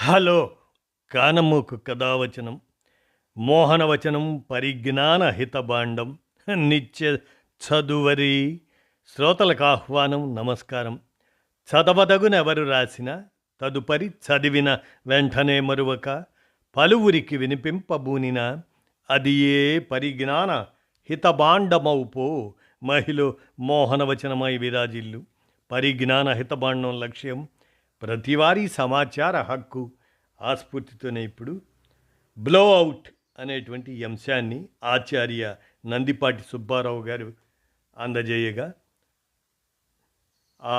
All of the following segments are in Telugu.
హలో! కానమోకు కథావచనం, మోహనవచనం పరిజ్ఞాన హితబాండం, నిత్య చదువరి శ్రోతలకు ఆహ్వానం నమస్కారం. చదవదగునెవరు రాసిన తదుపరి చదివిన వెంటనే మరువక పలువురికి వినిపింపబూనిన అది ఏ పరిజ్ఞాన హితబాండమౌపో మహిళ మోహనవచనమై విరాజిల్లు. పరిజ్ఞాన హితబాండం లక్ష్యం ప్రతివారీ సమాచార హక్కు. ఆస్ఫూర్తితోనే ఇప్పుడు బ్లో అవుట్ అనేటువంటి అంశాన్ని ఆచార్య నందిపాటి సుబ్బారావు గారు అందజేయగా, ఆ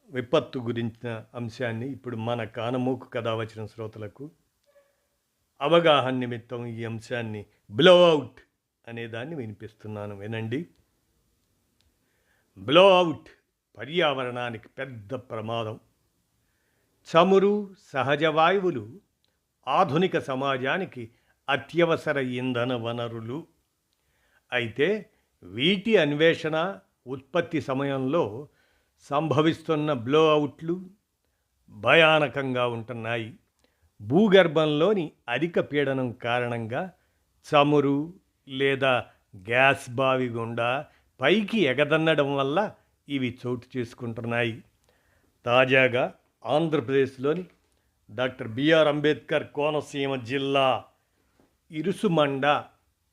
విపత్తు గురించిన అంశాన్ని ఇప్పుడు మన కానమోకు కథ వచ్చిన శ్రోతలకు అవగాహన నిమిత్తం ఈ అంశాన్ని బ్లో అవుట్ అనేదాన్ని వినిపిస్తున్నాను, వినండి. బ్లో అవుట్ పర్యావరణానికి పెద్ద ప్రమాదం. చమురు, సహజ వాయువులు ఆధునిక సమాజానికి అత్యవసర ఇంధన వనరులు. అయితే వీటి అన్వేషణ, ఉత్పత్తి సమయంలో సంభవిస్తున్న బ్లోఅవుట్లు భయానకంగా ఉంటున్నాయి. భూగర్భంలోని అధిక పీడనం కారణంగా చమురు లేదా గ్యాస్ బావి గుండా పైకి ఎగదన్నడం వల్ల ఇవి చోటు చేసుకుంటున్నాయి. తాజాగా ఆంధ్రప్రదేశ్లోని డాక్టర్ బిఆర్ అంబేద్కర్ కోనసీమ జిల్లా ఇరుసుమండ,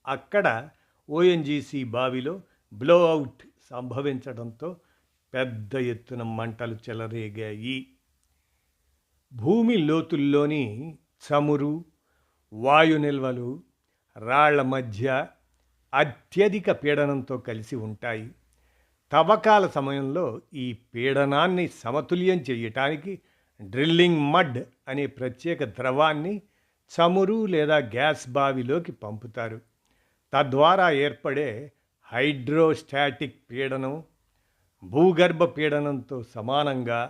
అక్కడ ఓఎన్జీసీ బావిలో బ్లోఅవుట్ సంభవించడంతో పెద్ద ఎత్తున మంటలు చెలరేగాయి. భూమి లోతుల్లోని చమురు, వాయు నిల్వలు రాళ్ల మధ్య అత్యధిక పీడనంతో కలిసి ఉంటాయి. తవ్వకాల సమయంలో ఈ పీడనాన్ని సమతుల్యం చేయటానికి డ్రిల్లింగ్ మడ్ అనే ప్రత్యేక ద్రవాన్ని చమురు లేదా గ్యాస్ బావిలోకి పంపుతారు. తద్వారా ఏర్పడే హైడ్రోస్టాటిక్ పీడనం భూగర్భ పీడనంతో సమానంగా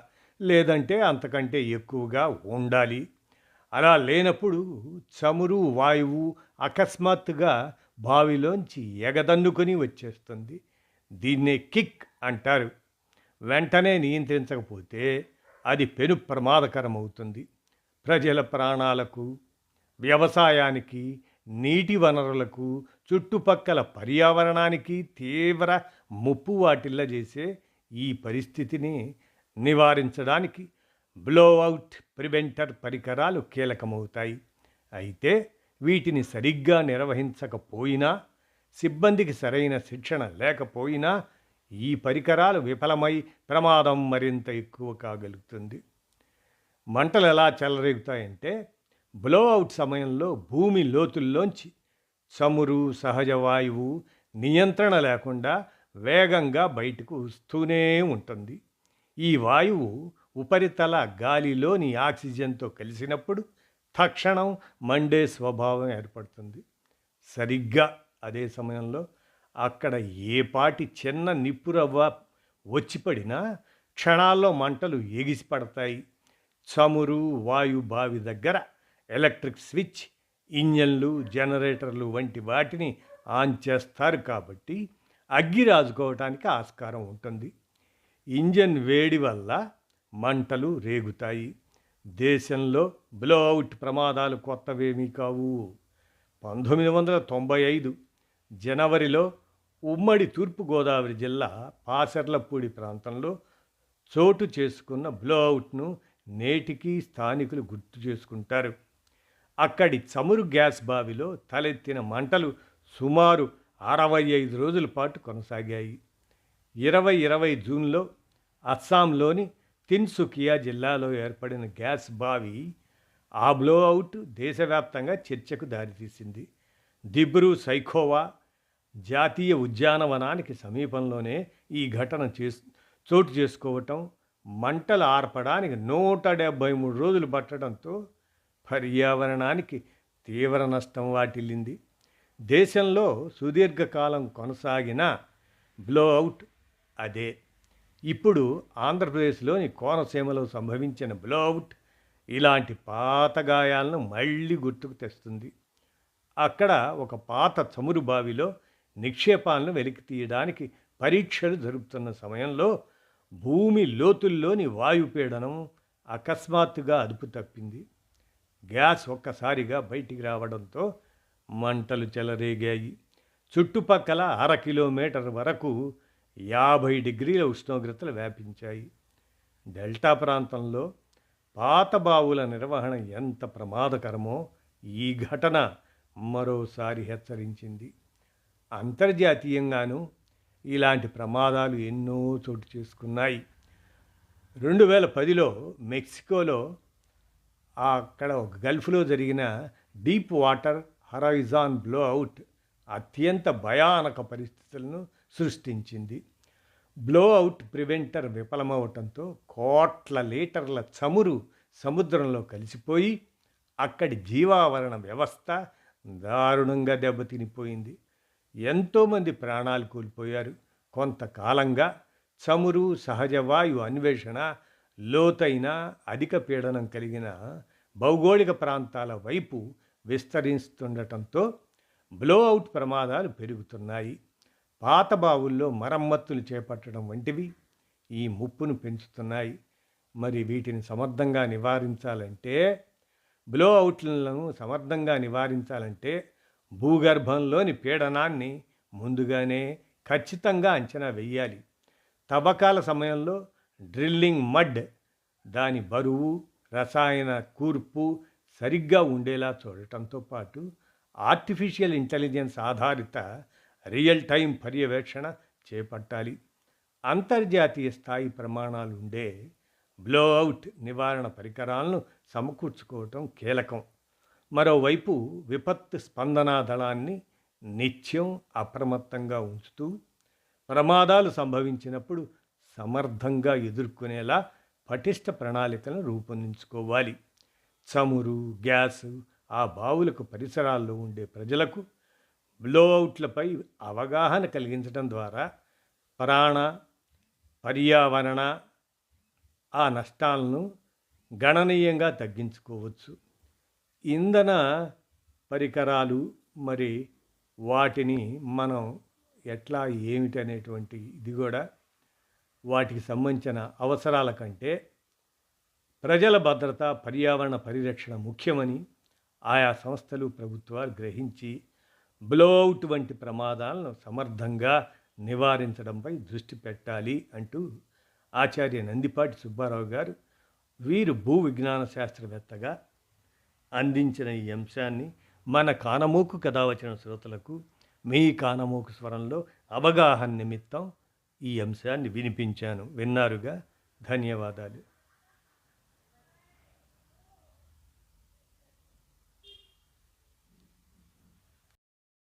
లేదంటే అంతకంటే ఎక్కువగా ఉండాలి. అలా లేనప్పుడు చమురు, వాయువు అకస్మాత్తుగా బావిలోంచి ఎగదన్నుకొని వచ్చేస్తుంది. దీన్నే కిక్ అంటారు. వెంటనే నియంత్రించకపోతే అది పెను ప్రమాదకరమవుతుంది. ప్రజల ప్రాణాలకు, వ్యవసాయానికి, నీటి వనరులకు, చుట్టుపక్కల పర్యావరణానికి తీవ్ర ముప్పు వాటిల్లజేసే ఈ పరిస్థితిని నివారించడానికి బ్లోఅవుట్ ప్రివెంటర్ పరికరాలు కీలకమవుతాయి. అయితే వీటిని సరిగ్గా నిర్వహించకపోయినా, సిబ్బందికి సరైన శిక్షణ లేకపోయినా ఈ పరికరాలు విఫలమై ప్రమాదం మరింత ఎక్కువ కాగలుగుతుంది. మంటలు ఎలా చెలరేగుతాయంటే, బ్లోఅవుట్ సమయంలో భూమి లోతుల్లోంచి చమురు, సహజ వాయువు నియంత్రణ లేకుండా వేగంగా బయటకు వస్తూనే ఉంటుంది. ఈ వాయువు ఉపరితల గాలిలోని ఆక్సిజన్తో కలిసినప్పుడు తక్షణం మండే స్వభావం ఏర్పడుతుంది. సరిగ్గా అదే సమయంలో అక్కడ ఏపాటి చిన్న నిప్పురవ్వ వచ్చిపడినా క్షణాల్లో మంటలు ఎగిసిపడతాయి. చమురు, వాయు బావి దగ్గర ఎలక్ట్రిక్ స్విచ్, ఇంజన్లు, జనరేటర్లు వంటి వాటిని ఆన్ చేస్తారు కాబట్టి అగ్గి రాజుకోవటానికి ఆస్కారం ఉంటుంది. ఇంజన్ వేడి వల్ల మంటలు రేగుతాయి. దేశంలో బ్లోఅవుట్ ప్రమాదాలు కొత్తవేమీ కావు. 1995 జనవరిలో ఉమ్మడి తూర్పుగోదావరి జిల్లా పాసర్లపూడి ప్రాంతంలో చోటు చేసుకున్న బ్లోఅవుట్ను నేటికీ స్థానికులు గుర్తు చేసుకుంటారు. అక్కడి చమురు గ్యాస్ బావిలో తలెత్తిన మంటలు సుమారు 65 రోజుల పాటు కొనసాగాయి. 2020 జూన్లో అస్సాంలోని తిన్సుకియా జిల్లాలో ఏర్పడిన గ్యాస్ బావి ఆ బ్లోఅవుట్ దేశవ్యాప్తంగా చర్చకు దారితీసింది. దిబ్రూ సైఖోవా జాతీయ ఉద్యానవనానికి సమీపంలోనే ఈ ఘటన చోటు చేసుకోవటం, మంటలు ఆర్పడానికి 173 రోజులు పట్టడంతో పర్యావరణానికి తీవ్ర నష్టం వాటిల్లింది. దేశంలో సుదీర్ఘకాలం కొనసాగిన బ్లోఅవుట్ అదే. ఇప్పుడు ఆంధ్రప్రదేశ్లోని కోనసీమలో సంభవించిన బ్లోఅవుట్ ఇలాంటి పాత గాయాలను మళ్ళీ గుర్తుకు తెస్తుంది. అక్కడ ఒక పాత చమురు బావిలో నిక్షేపాలను వెలికి తీయడానికి పరీక్షలు జరుపుతున్న సమయంలో భూమి లోతుల్లోని వాయుపీడనం అకస్మాత్తుగా అదుపు తప్పింది. గ్యాస్ ఒక్కసారిగా బయటికి రావడంతో మంటలు చెలరేగాయి. చుట్టుపక్కల 1/2 కిలోమీటర్ వరకు 50 డిగ్రీల ఉష్ణోగ్రతలు వ్యాపించాయి. డెల్టా ప్రాంతంలో పాత బావుల నిర్వహణ ఎంత ప్రమాదకరమో ఈ ఘటన మరోసారి హెచ్చరించింది. అంతర్జాతీయంగానూ ఇలాంటి ప్రమాదాలు ఎన్నో చోటు చేసుకున్నాయి. 2010లో మెక్సికోలో అక్కడ ఒక గల్ఫ్లో జరిగిన డీప్ వాటర్ హరైజాన్ బ్లోఅవుట్ అత్యంత భయానక పరిస్థితులను సృష్టించింది. బ్లోఅవుట్ ప్రివెంటర్ విఫలమవటంతో కోట్ల లీటర్ల చమురు సముద్రంలో కలిసిపోయి అక్కడి జీవావరణ వ్యవస్థ దారుణంగా దెబ్బతినిపోయింది. ఎంతోమంది ప్రాణాలు కోల్పోయారు. కొంతకాలంగా చమురు, సహజ వాయు అన్వేషణ లోతైన అధిక పీడనం కలిగిన భౌగోళిక ప్రాంతాల వైపు విస్తరిస్తుండటంతో బ్లోఅవుట్ ప్రమాదాలు పెరుగుతున్నాయి. పాత బావుల్లో మరమ్మతులు చేపట్టడం వంటివి ఈ ముప్పును పెంచుతున్నాయి. మరి వీటిని సమర్థంగా నివారించాలంటే బ్లోఅవుట్లను సమర్థంగా నివారించాలంటే భూగర్భంలోని పీడనాన్ని ముందుగానే ఖచ్చితంగా అంచనా వేయాలి. తవ్వకాల సమయంలో డ్రిల్లింగ్ మడ్ దాని బరువు, రసాయన కూర్పు సరిగ్గా ఉండేలా చూడటంతో పాటు ఆర్టిఫిషియల్ ఇంటెలిజెన్స్ ఆధారిత రియల్ టైం పర్యవేక్షణ చేపట్టాలి. అంతర్జాతీయ స్థాయి ప్రమాణాలు ఉండే బ్లోఅవుట్ నివారణ పరికరాలను సమకూర్చుకోవటం కీలకం. మరోవైపు విపత్తు స్పందనా దళాన్ని నిత్యం అప్రమత్తంగా ఉంచుతూ ప్రమాదాలు సంభవించినప్పుడు సమర్థంగా ఎదుర్కొనేలా పటిష్ట ప్రణాళికలను రూపొందించుకోవాలి. చమురు, గ్యాసు ఆ బావులకు పరిసరాల్లో ఉండే ప్రజలకు బ్లోఅవుట్లపై అవగాహన కలిగించడం ద్వారా ప్రాణ, పర్యావరణ ఆ నష్టాలను గణనీయంగా తగ్గించుకోవచ్చు. ఇంధన పరికరాలు మరి వాటిని మనం ఎట్లా ఏమిటి అనేటువంటి ఇది కూడా వాటికి సంబంధించిన అవసరాల కంటే ప్రజల భద్రత, పర్యావరణ పరిరక్షణ ముఖ్యమని ఆయా సంస్థలు, ప్రభుత్వాలు గ్రహించి బ్లోఅవుట్ వంటి ప్రమాదాలను సమర్థంగా నివారించడంపై దృష్టి పెట్టాలి అంటూ ఆచార్య నందిపాటి సుబ్బారావు గారు వీరు భూ విజ్ఞాన శాస్త్రవేత్తగా అందించిన ఈ అంశాన్ని మన కానమోకు కథ వచ్చిన శ్రోతలకు మీ కానమోకు స్వరంలో అవగాహన నిమిత్తం ఈ అంశాన్ని వినిపించాను. విన్నారుగా, ధన్యవాదాలు.